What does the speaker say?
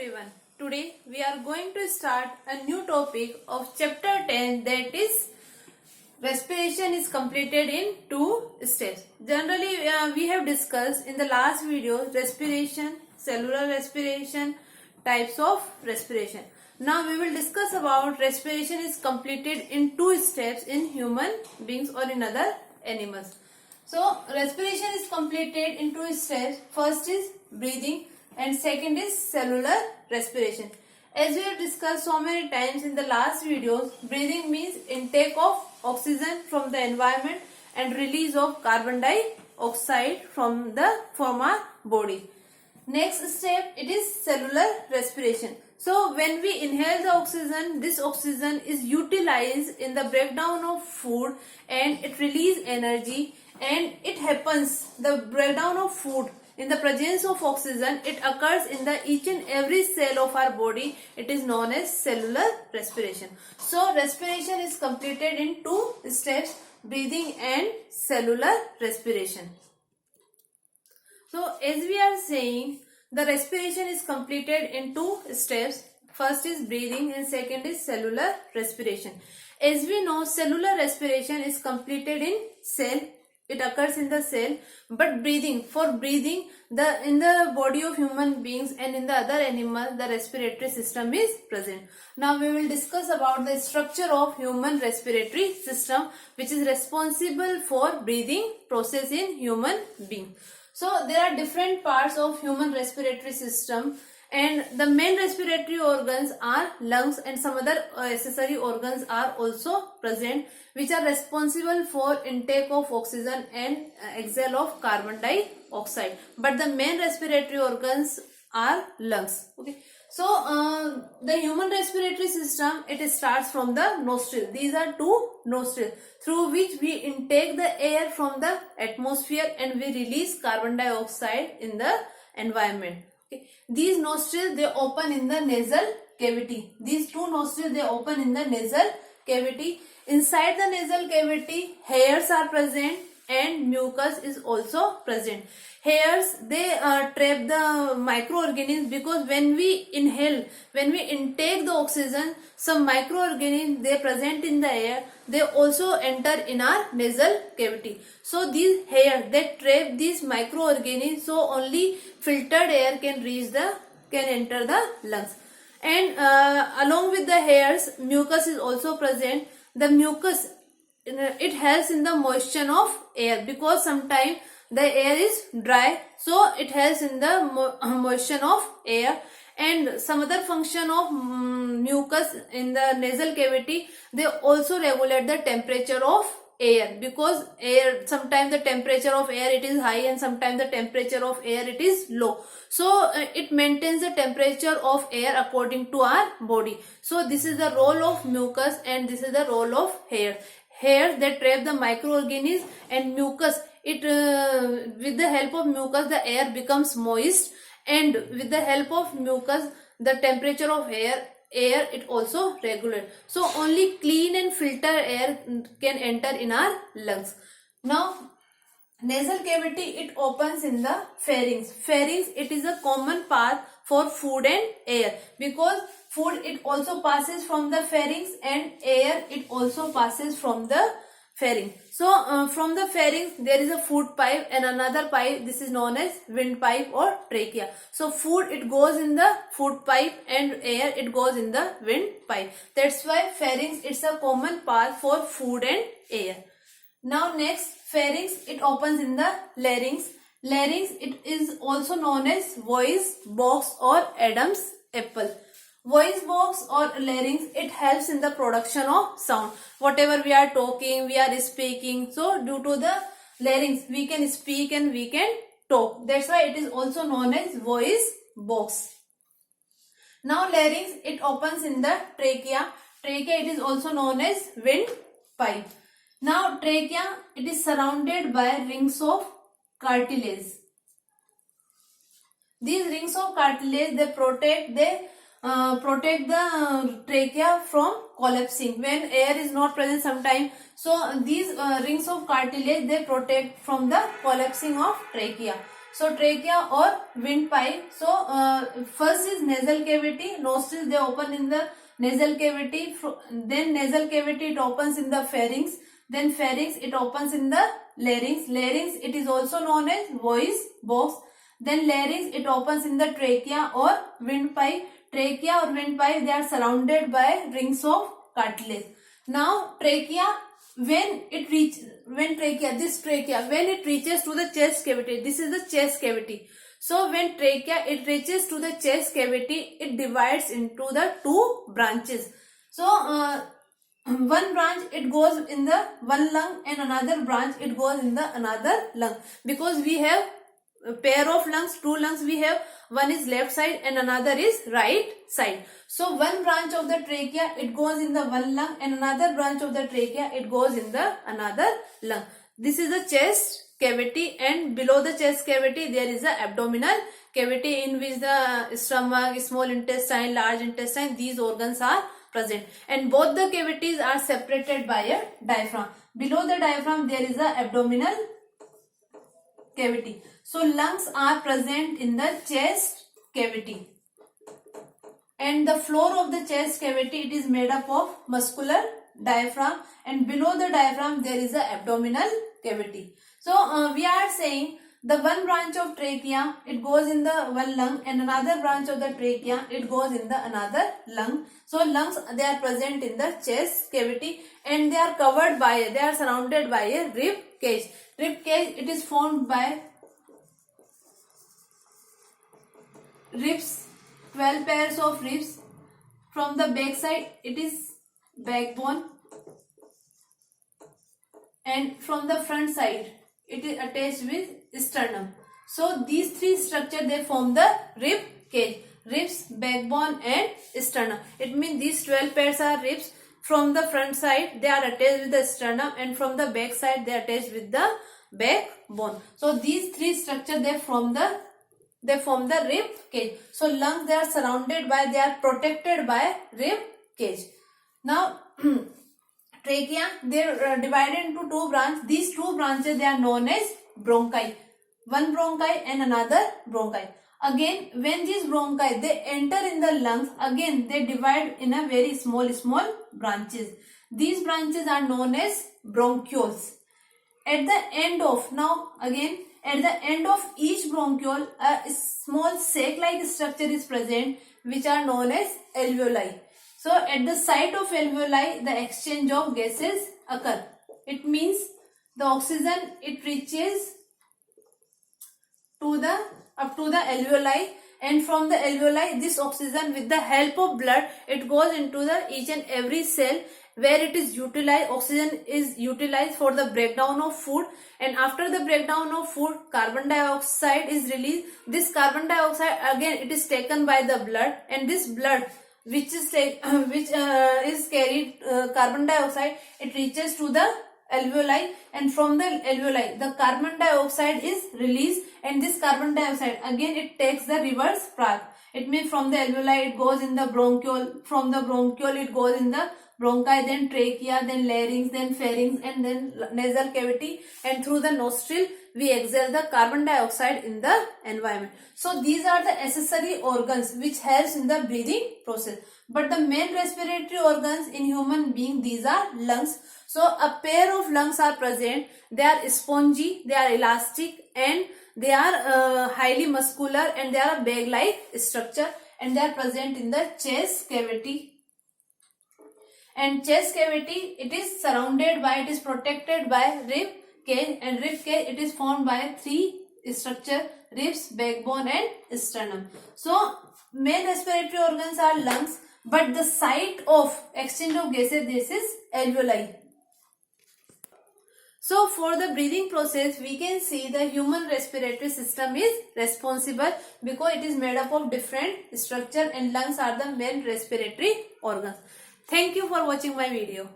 everyone. Today we are going to start a new topic of chapter 10, that is respiration is completed in two steps. Generally we have discussed in the last video respiration, cellular respiration, types of respiration. Now we will discuss about respiration is completed in two steps in human beings or in other animals. So respiration is completed in two steps. First is breathing and second is cellular respiration. As we have discussed so many times in the last videos, breathing means intake of oxygen from the environment and release of carbon dioxide from our body. Next step, it is cellular respiration. So when we inhale the oxygen, this oxygen is utilized in the breakdown of food and it releases energy, and it happens, the breakdown of food in the presence of oxygen, it occurs in the each and every cell of our body. It is known as cellular respiration. So respiration is completed in two steps, breathing and cellular respiration. So as we are saying, the respiration is completed in two steps. First is breathing and second is cellular respiration. As we know, cellular respiration is completed in cell. It occurs in the cell, but for breathing, in the body of human beings and in the other animals, the respiratory system is present. Now we will discuss about the structure of human respiratory system, which is responsible for breathing process in human being. So there are different parts of human respiratory system, and the main respiratory organs are lungs, and some other accessory organs are also present, which are responsible for intake of oxygen and exhale of carbon dioxide. But the main respiratory organs are lungs. Okay. So the human respiratory system, it starts from the nostril. These are two nostrils through which we intake the air from the atmosphere and we release carbon dioxide in the environment. Okay. These nostrils, they open in the nasal cavity. These two nostrils, they open in the nasal cavity. Inside the nasal cavity, hairs are present and mucus is also present. Hairs, they trap the microorganisms, because when we inhale, when we intake the oxygen, some microorganisms, they present in the air, they also enter in our nasal cavity. So these hairs, they trap these microorganisms, so only filtered air can enter the lungs. And along with the hairs, mucus is also present. The mucus, it helps in the moisture of air, because sometimes the air is dry, so it helps in the moisture of air. And some other function of mucus in the nasal cavity, they also regulate the temperature of air, because air, sometimes the temperature of air it is high and sometimes the temperature of air it is low. So it maintains the temperature of air according to our body. So this is the role of mucus and this is the role of hair. Hairs, they trap the microorganisms, and mucus, it with the help of mucus the air becomes moist, and with the help of mucus the temperature of air it also regulates. So only clean and filter air can enter in our lungs. Now nasal cavity, it opens in the pharynx. Pharynx, it is a common path for food and air, because food, it also passes from the pharynx and air, it also passes from the pharynx. So from the pharynx there is a food pipe and another pipe, this is known as windpipe or trachea. So food, it goes in the food pipe and air, it goes in the windpipe. That's why pharynx, it's a common path for food and air. Now next, pharynx, it opens in the larynx. Larynx, it is also known as voice box or Adam's apple. Voice box or larynx, it helps in the production of sound. Whatever we are talking, we are speaking. So due to the larynx, we can speak and we can talk. That's why it is also known as voice box. Now larynx, it opens in the trachea. Trachea, it is also known as windpipe. Now trachea, it is surrounded by rings of cartilage. These rings of cartilage, they protect the trachea from collapsing when air is not present sometime. So these rings of cartilage, they protect from the collapsing of trachea. So trachea or windpipe. So first is nasal cavity. Nostrils they open in the nasal cavity. Then nasal cavity it opens in the pharynx. Then pharynx it opens in the larynx. Larynx it is also known as voice box. Then larynx it opens in the trachea or windpipe. Trachea or windpipe they are surrounded by rings of cartilage. Now trachea when it reaches to the chest cavity, this is the chest cavity. So when trachea it reaches to the chest cavity, it divides into the two branches. So one branch it goes in the one lung and another branch it goes in the another lung, because we have a pair of lungs, two lungs we have, one is left side and another is right side. So one branch of the trachea it goes in the one lung and another branch of the trachea it goes in the another lung. This is the chest cavity, and below the chest cavity there is the abdominal cavity in which the stomach, small intestine, large intestine, these organs are present, and both the cavities are separated by a diaphragm. Below the diaphragm there is the abdominal cavity. So lungs are present in the chest cavity, and the floor of the chest cavity it is made up of muscular diaphragm, and below the diaphragm there is the abdominal cavity. So we are saying the one branch of trachea it goes in the one lung and another branch of the trachea it goes in the another lung. So lungs they are present in the chest cavity, and they are surrounded by a rib cage. Rib cage it is formed by ribs, 12 pairs of ribs. From the back side it is backbone, and from the front side it is attached with sternum. So these three structures they form the rib cage: ribs, backbone and sternum. It means these 12 pairs are ribs. From the front side they are attached with the sternum, and from the back side they are attached with the backbone. So these three structures they form the rib cage. So lungs they are protected by rib cage. Now trachea they are divided into two branches. These two branches they are known as bronchi. One bronchi and another bronchi. Again when these bronchi they enter in the lungs, again they divide in a very small branches. These branches are known as bronchioles. At the end of each bronchiole a small sac-like structure is present which are known as alveoli. So at the site of alveoli the exchange of gases occur. It means the oxygen it reaches up to the alveoli, and from the alveoli this oxygen with the help of blood it goes into the each and every cell where it is utilized. Oxygen is utilized for the breakdown of food, and after the breakdown of food carbon dioxide is released. This carbon dioxide again it is taken by the blood, and this blood which is carried carbon dioxide it reaches to the alveoli, and from the alveoli the carbon dioxide is released, and this carbon dioxide again it takes the reverse path. It means from the alveoli it goes in the bronchiole, from the bronchiole it goes in the bronchi, then trachea, then larynx, then pharynx, and then nasal cavity, and through the nostril we exhale the carbon dioxide in the environment. So these are the accessory organs which helps in the breathing process. But the main respiratory organs in human being, these are lungs. So a pair of lungs are present. They are spongy, they are elastic, and they are highly muscular, and they are a bag-like structure, and they are present in the chest cavity. And chest cavity it is protected by rib cage, and rib cage it is formed by three structure: ribs, backbone and sternum. So main respiratory organs are lungs, but the site of exchange of gases this is alveoli. So for the breathing process we can see the human respiratory system is responsible because it is made up of different structure, and lungs are the main respiratory organs. Thank you for watching my video.